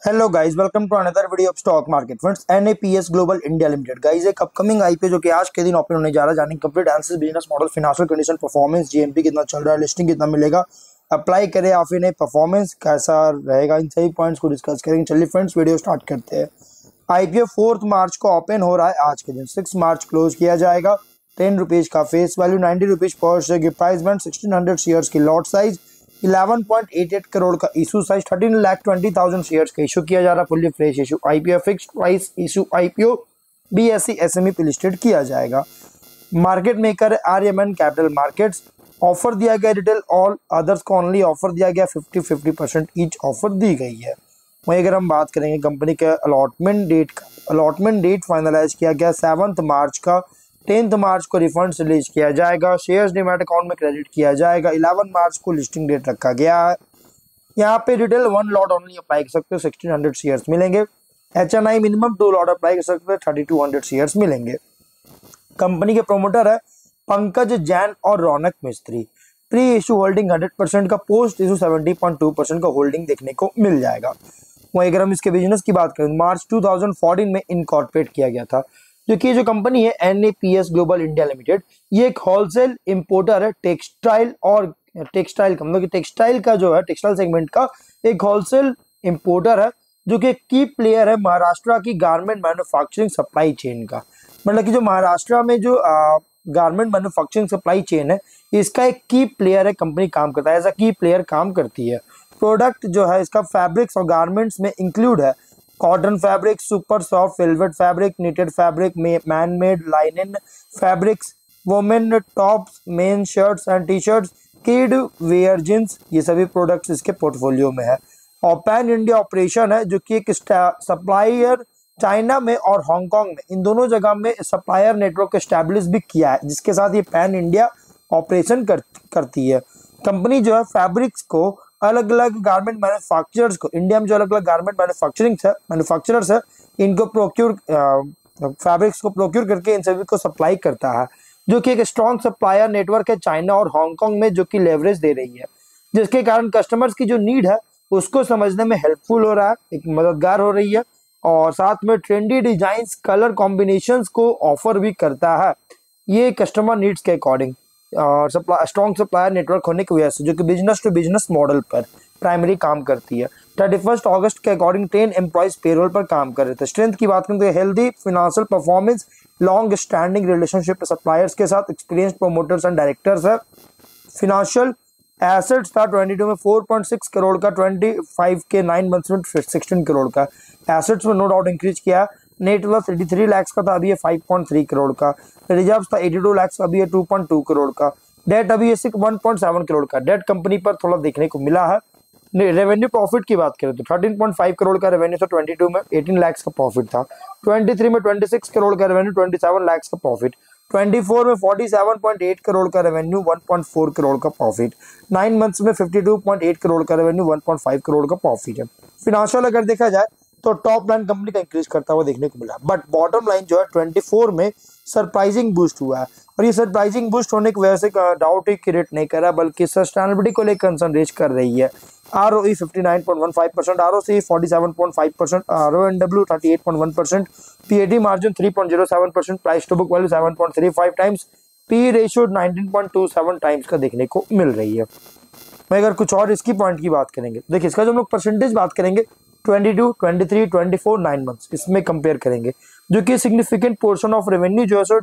Hello guys, welcome to another video of stock market friends. NAPS global India limited guys एक upcoming IPO जो कि आज के दिन ओपन होने जा रहा है। जानेंगे complete answer, business model, financial condition, performance, GMP कितना चल रहा है, लिस्टिंग कितना मिलेगा, अप्लाई करें या फिर नहीं, परफॉर्मेंस कैसा रहेगा, इन सभी पॉइंट्स को डिस्कस करेंगे। चलिए फ्रेंड्स वीडियो स्टार्ट करते हैं। आईपीओ 4 मार्च को ओपन हो रहा है। आज के दिन 6 मार्च क्लोज किया जाएगा। 10 रुपीज का face value, 90 rupees per share की प्राइस बैंड, 1600 शेयर्स की लॉट साइज, 11.88 करोड़ का इशू साइज, 13,20,000 शेयर्स का इशू किया जा रहा है। Fully fresh issue IPO, fixed price issue IPO, BSE SME पे लिस्टेड किया जाएगा। Market maker Aryaman capital markets. Offer दिया गया रिटेल, ऑल अदर्स को ओनली ऑफर दिया गया 50-50% ईच ऑफर दी गई है। वहीं अगर हम बात करेंगे कंपनी के अलॉटमेंट डेट का, अलॉटमेंट डेट फाइनलाइज किया गया 7 मार्च का। 10 मार्च को रिफंड रिलीज किया जाएगा। शेयर्स डीमैट अकाउंट में क्रेडिट किया जाएगा। 11 मार्च को लिस्टिंग डेट रखा गया है। यहाँ पे रिटेल 1 लॉट ओनली अप्लाई कर सकते हो, 1600 शेयर्स मिलेंगे। एचएनआई मिनिमम 2 लॉट अप्लाई कर सकते हो, 3200 शेयर्स मिलेंगे। कंपनी के प्रोमोटर है पंकज जैन और रौनक मिस्त्री। प्री इशू होल्डिंग 100% का, पोस्ट इशू 70.2% का होल्डिंग देखने को मिल जाएगा। वहीं अगर हम इसके बिजनेस की बात करें, मार्च 2014 में इनकॉर्पोरेट किया गया था। क्योंकि जो कंपनी है एनएपीएस ग्लोबल इंडिया लिमिटेड, ये एक होलसेल इंपोर्टर है टेक्सटाइल और टेक्सटाइल का, मतलब कि टेक्सटाइल का जो है टेक्सटाइल सेगमेंट का एक होलसेल इंपोर्टर है, जो कि की प्लेयर है महाराष्ट्र की गारमेंट मैन्युफैक्चरिंग सप्लाई चेन का। मतलब कि जो महाराष्ट्र में जो गारमेंट मैन्युफैक्चरिंग सप्लाई चेन है, इसका एक की प्लेयर है कंपनी काम करता है, ऐसा की प्लेयर काम करती है। प्रोडक्ट जो है इसका फैब्रिक्स और गारमेंट्स में इंक्लूड है cotton fabric, super soft velvet fabric, knitted fabric, man made linen fabrics, women tops, men shirts and t shirts, kid wear jeans, ये सभी प्रोडक्ट्स इसके पोर्टफोलियो में है। और पैन इंडिया ऑपरेशन है, जो कि एक सप्लायर चाइना में और हांगकांग में, इन दोनों जगह में सप्लायर नेटवर्क एस्टैब्लिश भी किया है, जिसके साथ ये पैन इंडिया ऑपरेशन करती है। कंपनी जो है फैब्रिक्स को अलग अलग गारमेंट मैन्युफैक्चरर्स को, इंडिया में जो अलग अलग गारमेंट मैन्युफैक्चरर्स है, इनको फैब्रिक्स को प्रोक्योर करके इन सभी को सप्लाई करता है, जो कि एक स्ट्रॉन्ग सप्लायर नेटवर्क है चाइना और हांगकांग में, जो कि लेवरेज दे रही है, जिसके कारण कस्टमर्स की जो नीड है उसको समझने में हेल्पफुल हो रहा है, एक मददगार हो रही है। और साथ में ट्रेंडी डिजाइन्स, कलर कॉम्बिनेशंस को ऑफर भी करता है, ये कस्टमर नीड्स के अकॉर्डिंग। और स्ट्रॉन्ग सप्लायर नेटवर्क होने की वजह से, जो कि बिजनेस टू बिजनेस मॉडल पर प्राइमरी काम करती है। 31 अगस्त के अकॉर्डिंग 10 एम्प्लॉइज पेरोल पर काम कर रहे थे। स्ट्रेंथ की बात करें तो healthy financial performance, long standing relationship suppliers के साथ, एक्सपीरियंस प्रोमोटर्स एंड डायरेक्टर्स है। फिनेंशियल एसेट्स था 22 में 4.6 करोड़ का, 25 के 9 मंथ्स में 16 करोड़ का। एसेट्स में नो डाउट इंक्रीज किया। नेट वर्थ 83 लाख का था, अभी है 5.3 करोड़ का। रिजर्व था 82 लाख का, अभी है 2.2 करोड़ का। डेट अभी है 1.7 करोड़ का। डेट कंपनी पर थोड़ा देखने को मिला है। रेवेन्यू प्रॉफिट की बात करें तो 13.5 करोड़ का रेवेन्यू था 22 में, 18 लाख का प्रॉफिट था। 23 में 26 करोड़ का रेवेन्यू, 27 लाख का प्रॉफिट। 24 में 47.8 करोड़ का रेवेन्यू, 1.4 करोड़ का प्रॉफिट। 9 मंथ्स में 52.8 करोड़ का रेवेन्यू, 1.5 करोड़ का प्रॉफिट है। फिनेंशियल अगर देखा जाए तो टॉप लाइन कंपनी का इंक्रीज करता हुआ देखने को मिला, बट बॉटम लाइन जो है 24 में सरप्राइजिंग बूस्ट हुआ है। और ये सरप्राइजिंग बूस्ट होने की वजह से डाउट ही क्रिएट नहीं कर रहा, बल्कि सस्टेनेबिलिटी को लेकर कंसर्न रेज कर रही है। ROE 59.15%, ROC 47.5%, RONW 38.1%, PAT margin 3.07%, price to book value 7.35 times, P ratio 19.27 times का देखने को मिल रही है। मैं अगर कुछ और इसकी पॉइंट की बात करेंगे, देखिए इसका जो हम लोग परसेंटेज बात करेंगे 22, 23, 24, 9 मंथ्स, इसमें कंपेयर करेंगे, जो कि सिग्निफिकेंट पोर्शन ऑफ रेवेन्यू जो है सो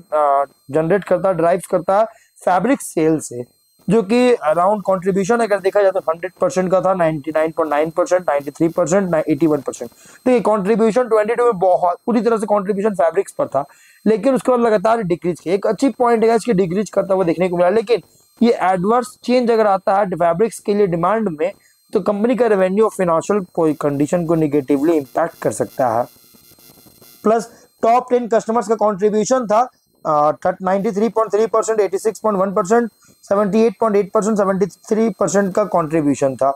जनरेट करता है, ड्राइव करता है फैब्रिक सेल से, जो कि अराउंड कंट्रीब्यूशन अगर देखा जाए तो 100% का था, 99.9%, 93%, 81%। तो ये कंट्रीब्यूशन 22 में बहुत पूरी तरह से कंट्रीब्यूशन फैब्रिक्स पर था, लेकिन उसके बाद लगातार डिक्रीज किया। एक अच्छी पॉइंट है इसकी, डिक्रीज करता हुआ देखने को मिला, लेकिन ये एडवर्स चेंज अगर आता है फैब्रिक्स के लिए डिमांड में, तो कंपनी का रेवेन्यू और फाइनेंशियल कंडीशन को निगेटिवली इंपैक्ट कर सकता है। प्लस टॉप 10 कस्टमर्स का कंट्रीब्यूशन था 93.3%, 86.1%, 78.8%, 73% का कंट्रीब्यूशन था,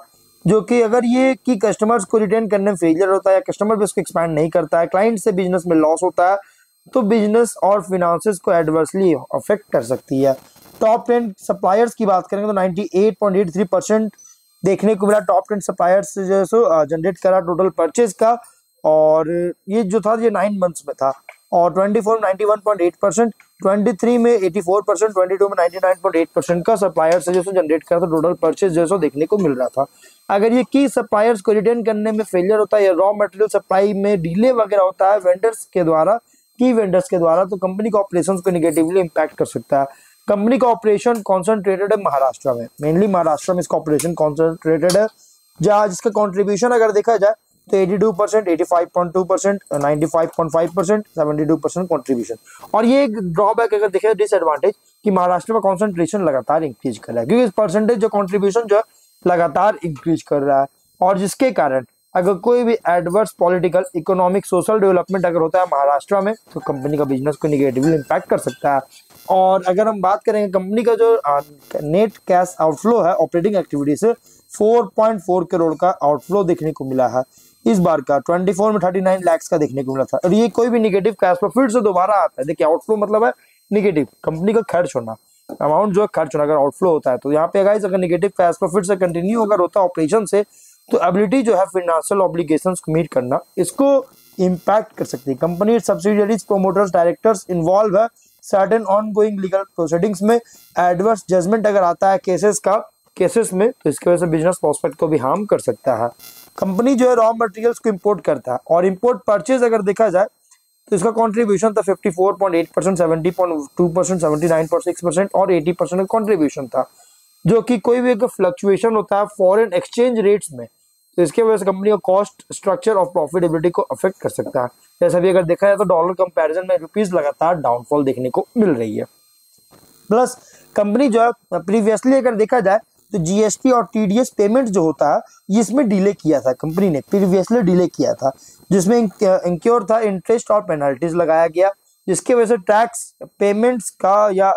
जो कि अगर ये की कस्टमर्स को रिटेन करने में फेलियर होता है या कस्टमर बेस को एक्सपैंड नहीं करता है, क्लाइंट से बिजनेस में लॉस होता है, तो बिजनेस और फिनेंसेस को एडवर्सली अफेक्ट कर सकती है। टॉप 10 सप्लायर्स की बात करेंगे तो 98.83%, देखने को मिला। टॉप 10 सप्लायर्स जो है सो जनरेट करा टोटल परचेज का, और ये जो था ये 9 मंथ्स में था। और 24 में 91.8%, 23 में 84%, 22 में 99.8% का सप्लायर्स जो है जनरेट करा था टोटल परचेज जो है देखने को मिल रहा था। अगर ये की सप्लायर्स को रिटेन करने में फेलियर होता है या रॉ मटेरियल सप्लाई में डिले वगैरह होता है वेंडर्स के द्वारा, की वेंडर्स के द्वारा, तो कंपनी के ऑपरेशंस को निगेटिवली इंपैक्ट कर सकता है। कंपनी का ऑपरेशन कॉन्सेंट्रेटेड है महाराष्ट्र में, मेनली महाराष्ट्र में इसका ऑपरेशन कॉन्सेंट्रेटेड है, जहाँ जिसका कॉन्ट्रीब्यूशन अगर देखा जाए तो 82%, 85.2%, 95.5%, 72% कॉन्ट्रीब्यूशन। और ये एक ड्रॉबैक अगर देखें डिसएडवांटेज कि महाराष्ट्र में कॉन्सेंट्रेशन लगातार इंक्रीज कर रहा है, क्योंकि इस परसेंटेज जो कॉन्ट्रीब्यूशन जो है लगातार इंक्रीज कर रहा है, और जिसके कारण अगर कोई भी adverse political, economic, social development अगर होता है महाराष्ट्र में तो कंपनी का बिजनेस को निगेटिवली इंपैक्ट कर सकता है। और अगर हम बात करेंगे कंपनी का जो नेट कैश आउटफ्लो है ऑपरेटिंग एक्टिविटी से 4.4 करोड़ का आउटफ्लो देखने को मिला है इस बार का। 24 में 39 लाख का देखने को मिला था। और ये कोई भी निगेटिव कैश फ्लो फिर से दोबारा आता है। देखिए आउटफ्लो मतलब है निगेटिव, कंपनी का खर्च होना, अमाउंट जो है खर्च होना अगर आउटफ्लो होता है। तो यहाँ पे गाइस अगर निगेटिव कैश फ्लो फिर से कंटिन्यू अगर होता है ऑपरेशन से, तो एबिलिटी जो है फाइनेंशियल ऑब्लिगेशंस को मीट करना, इसको इंपैक्ट कर सकती है। Company subsidiaries, promoters, directors involve है सर्टेन ऑनगोइंग लीगल प्रोसीडिंग्स में। एडवर्स जजमेंट अगर आता है केसेस में, तो इसकी वजह से बिजनेस प्रोस्पेक्ट को भी हार्म कर सकता है। कंपनी जो है रॉ मटेरियल्स को इंपोर्ट करता है, और इंपोर्ट परचेज अगर देखा जाए तो इसका कंट्रीब्यूशन था 54.8%, 70.2%, 79.6% और 80% का कंट्रीब्यूशन था। जो कि कोई भी अगर फ्लक्चुएशन होता है फॉरेन एक्सचेंज रेट्स में, तो इसके वजह से कंपनी का कॉस्ट स्ट्रक्चर और प्रॉफिटेबिलिटी को अफेक्ट कर सकता है। जैसा भी अगर देखा जाए तो डॉलर कंपैरिजन में रुपीस लगातार डाउनफॉल देखने को मिल रही है। प्लस कंपनी जो है प्रीवियसली अगर देखा जाए तो जीएसटी और टीडीएस पेमेंट जो होता है ये इसमें डिले किया था, कंपनी ने प्रीवियसली डिले किया था, जिसमें इंक्योर था इंटरेस्ट और पेनल्टीज लगाया गया, जिसकी वजह से टैक्स पेमेंट्स का या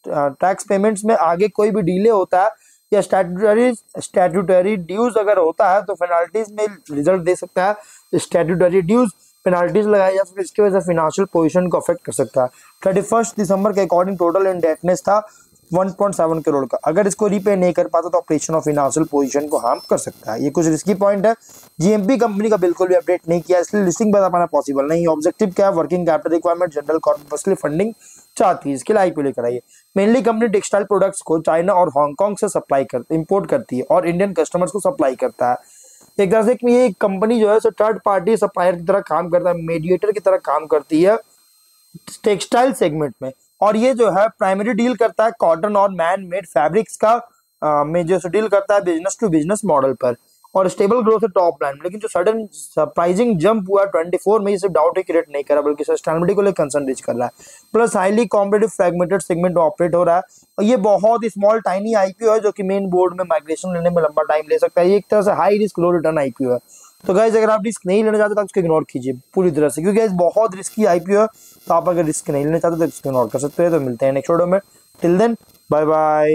टैक्स पेमेंट्स में आगे कोई भी डिले होता है या स्टैट्यूटरी ड्यूज अगर होता है तो पेनाल्टीज में रिजल्ट दे सकता है। स्टैट्यूटरी ड्यूज पेनाल्टीज लगाया जा सकता है, इसकी वजह से फाइनेंशियल पोजीशन को अफेक्ट कर सकता है। 31 दिसंबर के अकॉर्डिंग टोटल इंडेटनेस था 1.7 करोड़ का। अगर इसको रीपे नहीं कर पाता तो ऑपरेशन और फाइनेंशियल पोजीशन को हार्म कर सकता है। ये कुछ रिस्की पॉइंट है। जीएमपी कंपनी का बिल्कुल भी अपडेट नहीं किया, इसलिए लिस्टिंग बता पाना पॉसिबल नहीं। ऑब्जेक्टिव क्या है? Working capital requirement, general corporate के लिए फंडिंग चाहती है, इसके लिए आईपीओ लेकर आई है। मेनली कंपनी टेक्सटाइल प्रोडक्ट्स को चाइना और हांगकांग से इंपोर्ट करती है और इंडियन कस्टमर्स को सप्लाई करता है। एक तरह से ये कंपनी जो है थर्ड पार्टी सप्लायर की तरह काम करता है, मीडिएटर की तरह काम करती है टेक्सटाइल सेगमेंट में। और ये जो है प्राइमरी डील करता है कॉटन और मैन मेड फैब्रिक्स का में जो डील करता है बिजनेस टू बिजनेस मॉडल पर, और स्टेबल ग्रोथ है टॉप लाइन। लेकिन जो सडन सरप्राइजिंग जंप हुआ 24 में, ये सिर्फ डाउट ही क्रिएट नहीं कर रहा बल्कि सस्टेनेबिलिटी को लेकर कंसर्न रीच कर रहा है। Plus highly competitive fragmented segment में ऑपरेट हो रहा है, और ये बहुत स्मॉल टाइनी आईपीओ है जो कि मेन बोर्ड में माइग्रेशन लेने में लंबा टाइम ले सकता है। ये एक तरह से हाई रिस्क लो रिटर्न आईपीओ है। तो गाइस अगर आप रिस्क नहीं लेना चाहते तो उसको इग्नोर कीजिए पूरी तरह से, क्योंकि गाइस बहुत रिस्की आईपीओ है। तो आप अगर रिस्क नहीं लेना चाहते तो इसको इग्नोर कर सकते हैं। तो मिलते हैं नेक्स्ट वीडियो में, टिल देन बाय बाय।